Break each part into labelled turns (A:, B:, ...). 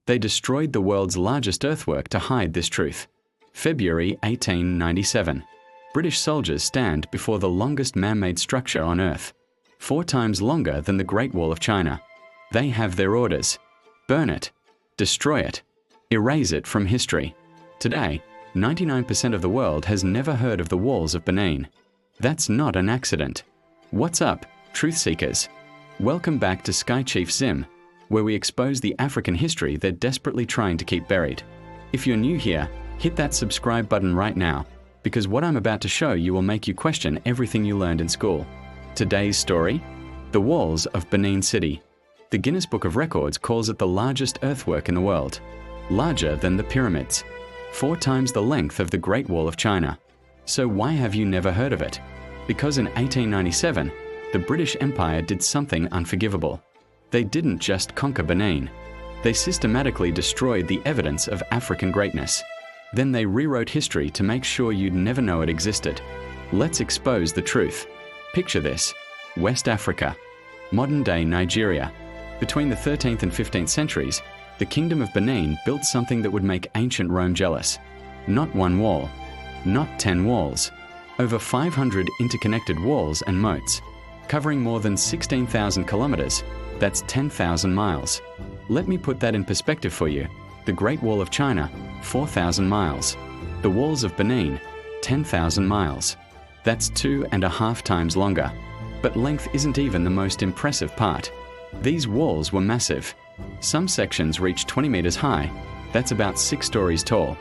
A: They destroyed the world's largest earthwork to hide this truth. February 1897. British soldiers stand before the longest man-made structure on Earth, 4 times longer than the Great Wall of China. They have their orders. Burn it, destroy it, erase it from history. Today, 99% of the world has never heard of the Walls of Benin. That's not an accident. What's up, truth seekers? Welcome back to Sky Chief Zim, where we expose the African history they're desperately trying to keep buried. If you're new here, hit that subscribe button right now, because what I'm about to show you will make you question everything you learned in school. Today's story? The Walls of Benin City. The Guinness Book of Records calls it the largest earthwork in the world. Larger than the pyramids. 4 times the length of the Great Wall of China. So why have you never heard of it? Because in 1897, the British Empire did something unforgivable. They didn't just conquer Benin. They systematically destroyed the evidence of African greatness. Then they rewrote history to make sure you'd never know it existed. Let's expose the truth. Picture this: West Africa, modern-day Nigeria. Between the 13th and 15th centuries, the Kingdom of Benin built something that would make ancient Rome jealous. Not one wall, not 10 walls, over 500 interconnected walls and moats, covering more than 16,000 kilometers. That's 10,000 miles. Let me put that in perspective for you. The Great Wall of China, 4,000 miles. The Walls of Benin, 10,000 miles. That's 2.5 times longer. But length isn't even the most impressive part. These walls were massive. Some sections reached 20 meters high. That's about 6 stories tall.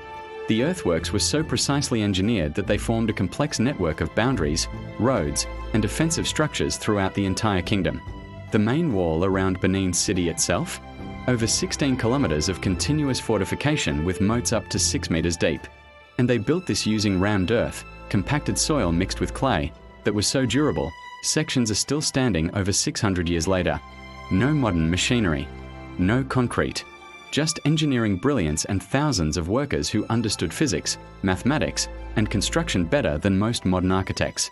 A: The earthworks were so precisely engineered that they formed a complex network of boundaries, roads, and defensive structures throughout the entire kingdom. The main wall around Benin City itself? Over 16 kilometers of continuous fortification with moats up to 6 meters deep. And they built this using rammed earth, compacted soil mixed with clay, that was so durable, sections are still standing over 600 years later. No modern machinery. No concrete. Just engineering brilliance and thousands of workers who understood physics, mathematics, and construction better than most modern architects.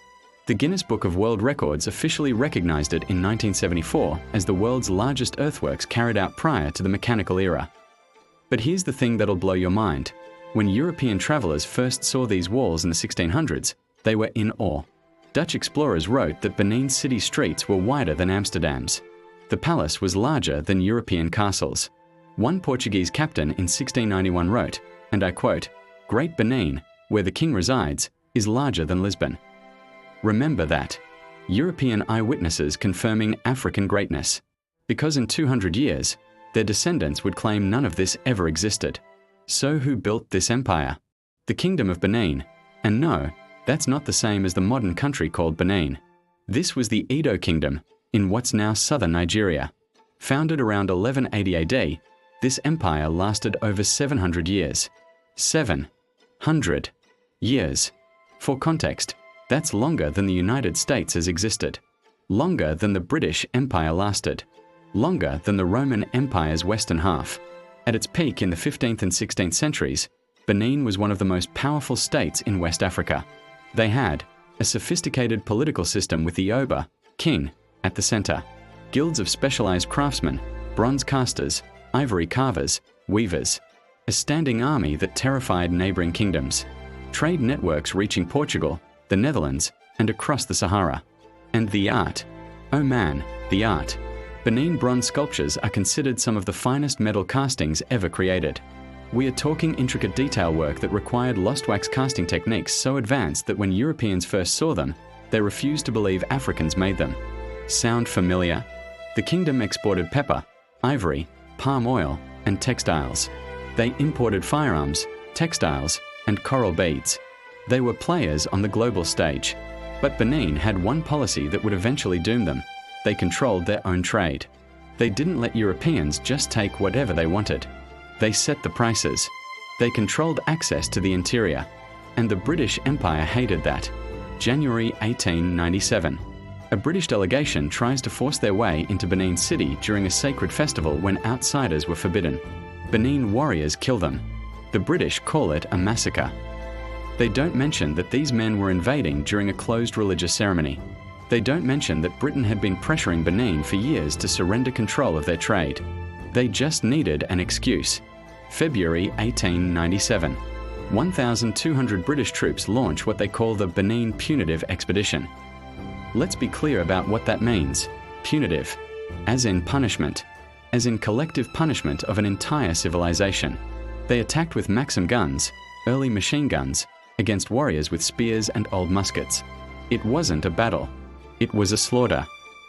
A: The Guinness Book of World Records officially recognized it in 1974 as the world's largest earthworks carried out prior to the mechanical era. But here's the thing that'll blow your mind. When European travelers first saw these walls in the 1600s, they were in awe. Dutch explorers wrote that Benin City streets were wider than Amsterdam's. The palace was larger than European castles. One Portuguese captain in 1691 wrote, and I quote, "Great Benin, where the king resides, is larger than Lisbon." Remember that. European eyewitnesses confirming African greatness. Because in 200 years, their descendants would claim none of this ever existed. So who built this empire? The Kingdom of Benin. And no, that's not the same as the modern country called Benin. This was the Edo Kingdom, in what's now southern Nigeria. Founded around 1180 AD, this empire lasted over 700 years. 700 years. For context, that's longer than the United States has existed. Longer than the British Empire lasted. Longer than the Roman Empire's western half. At its peak in the 15th and 16th centuries, Benin was one of the most powerful states in West Africa. They had a sophisticated political system with the Oba, king, at the center. Guilds of specialized craftsmen, bronze casters, ivory carvers, weavers. A standing army that terrified neighboring kingdoms. Trade networks reaching Portugal, the Netherlands, and across the Sahara. And the art. Oh man, the art. Benin bronze sculptures are considered some of the finest metal castings ever created. We are talking intricate detail work that required lost wax casting techniques so advanced that when Europeans first saw them, they refused to believe Africans made them. Sound familiar? The kingdom exported pepper, ivory, palm oil, and textiles. They imported firearms, textiles, and coral beads. They were players on the global stage. But Benin had one policy that would eventually doom them. They controlled their own trade. They didn't let Europeans just take whatever they wanted. They set the prices. They controlled access to the interior. And the British Empire hated that. January 1897. A British delegation tries to force their way into Benin City during a sacred festival when outsiders were forbidden. Benin warriors kill them. The British call it a massacre. They don't mention that these men were invading during a closed religious ceremony. They don't mention that Britain had been pressuring Benin for years to surrender control of their trade. They just needed an excuse. February 1897. 1,200 British troops launch what they call the Benin Punitive Expedition. Let's be clear about what that means. Punitive, as in punishment, as in collective punishment of an entire civilization. They attacked with Maxim guns, early machine guns, against warriors with spears and old muskets. It wasn't a battle. It was a slaughter.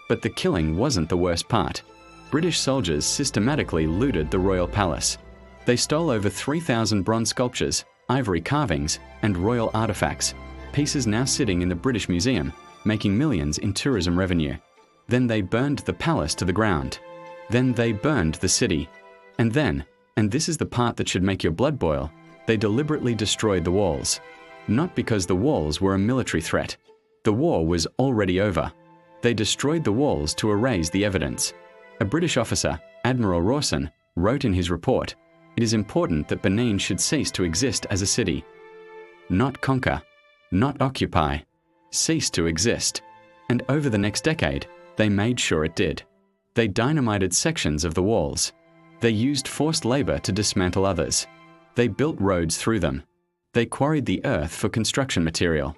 A: But the killing wasn't the worst part. British soldiers systematically looted the royal palace. They stole over 3,000 bronze sculptures, ivory carvings, and royal artifacts, pieces now sitting in the British Museum, making millions in tourism revenue. Then they burned the palace to the ground. Then they burned the city. And then, and this is the part that should make your blood boil, they deliberately destroyed the walls. Not because the walls were a military threat. The war was already over. They destroyed the walls to erase the evidence. A British officer, Admiral Rawson, wrote in his report, "It is important that Benin should cease to exist as a city. Not conquer, not occupy, cease to exist." And over the next decade, they made sure it did. They dynamited sections of the walls. They used forced labor to dismantle others. They built roads through them. They quarried the earth for construction material.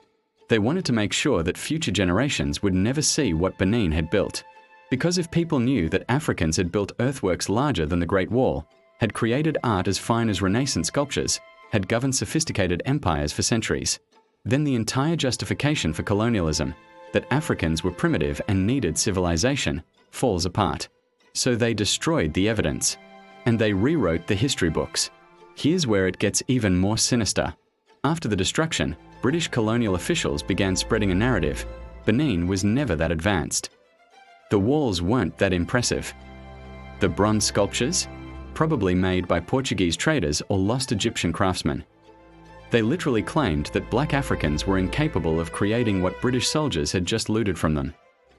A: They wanted to make sure that future generations would never see what Benin had built. Because if people knew that Africans had built earthworks larger than the Great Wall, had created art as fine as Renaissance sculptures, had governed sophisticated empires for centuries, then the entire justification for colonialism, that Africans were primitive and needed civilization, falls apart. So they destroyed the evidence. And they rewrote the history books. Here's where it gets even more sinister. After the destruction, British colonial officials began spreading a narrative. Benin was never that advanced. The walls weren't that impressive. The bronze sculptures? Probably made by Portuguese traders or lost Egyptian craftsmen. They literally claimed that black Africans were incapable of creating what British soldiers had just looted from them.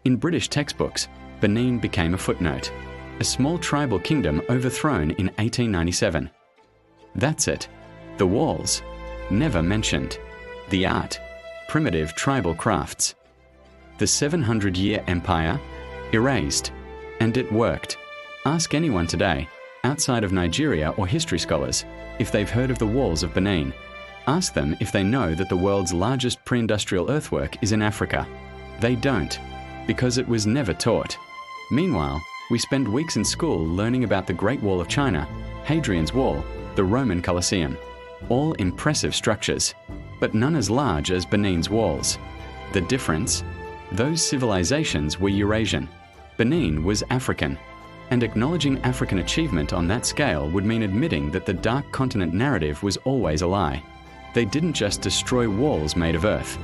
A: In British textbooks, Benin became a footnote, a small tribal kingdom overthrown in 1897. That's it. The walls, never mentioned. The art, primitive tribal crafts. The 700-year empire, erased. And it worked. Ask anyone today, outside of Nigeria or history scholars, if they've heard of the Walls of Benin. Ask them if they know that the world's largest pre-industrial earthwork is in Africa. They don't, because it was never taught. Meanwhile, we spend weeks in school learning about the Great Wall of China, Hadrian's Wall, the Roman Colosseum. All impressive structures, but none as large as Benin's walls. The difference? Those civilizations were Eurasian. Benin was African. And acknowledging African achievement on that scale would mean admitting that the dark continent narrative was always a lie. They didn't just destroy walls made of earth.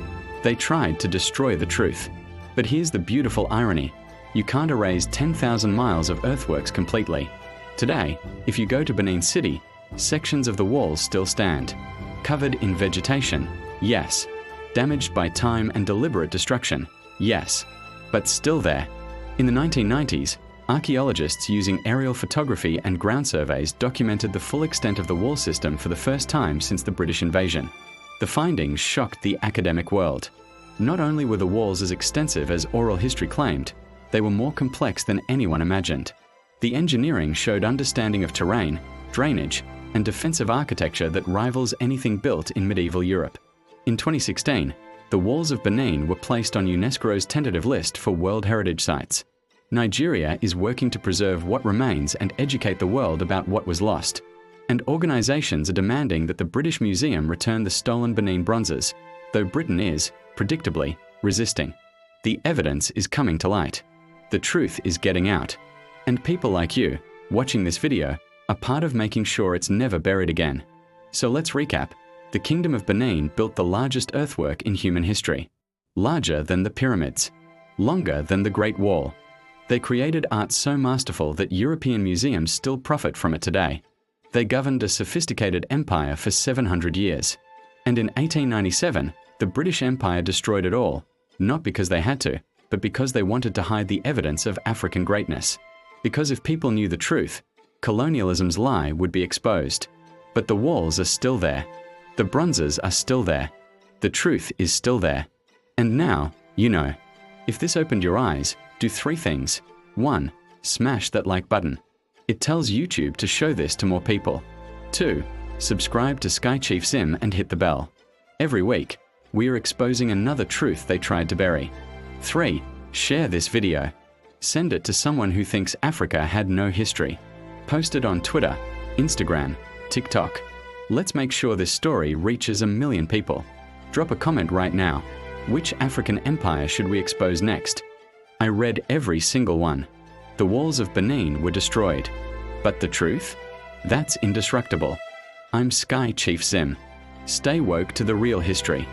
A: They tried to destroy the truth. But here's the beautiful irony. You can't erase 10,000 miles of earthworks completely. Today, if you go to Benin City, sections of the walls still stand. Covered in vegetation, yes. Damaged by time and deliberate destruction, yes. But still there. In the 1990s, archaeologists using aerial photography and ground surveys documented the full extent of the wall system for the first time since the British invasion. The findings shocked the academic world. Not only were the walls as extensive as oral history claimed, they were more complex than anyone imagined. The engineering showed understanding of terrain, drainage, and defensive architecture that rivals anything built in medieval Europe. In 2016, the Walls of Benin were placed on UNESCO's tentative list for World Heritage Sites. Nigeria is working to preserve what remains and educate the world about what was lost. And organizations are demanding that the British Museum return the stolen Benin Bronzes, though Britain is, predictably, resisting. The evidence is coming to light. The truth is getting out. And people like you, watching this video, are part of making sure it's never buried again. So let's recap. The Kingdom of Benin built the largest earthwork in human history. Larger than the pyramids. Longer than the Great Wall. They created art so masterful that European museums still profit from it today. They governed a sophisticated empire for 700 years. And in 1897, the British Empire destroyed it all, not because they had to, but because they wanted to hide the evidence of African greatness. Because if people knew the truth, colonialism's lie would be exposed. But the walls are still there. The bronzes are still there. The truth is still there. And now, you know. If this opened your eyes, do 3 things. 1. Smash that like button. It tells YouTube to show this to more people. 2. Subscribe to Sky Chief Sim and hit the bell. Every week, we are exposing another truth they tried to bury. 3. Share this video. Send it to someone who thinks Africa had no history. Post it on Twitter, Instagram, TikTok. Let's make sure this story reaches 1 million people. Drop a comment right now. Which African empire should we expose next? I read every single one. The walls of Benin were destroyed. But the truth? That's indestructible. I'm Sky Chief Sim. Stay woke to the real history.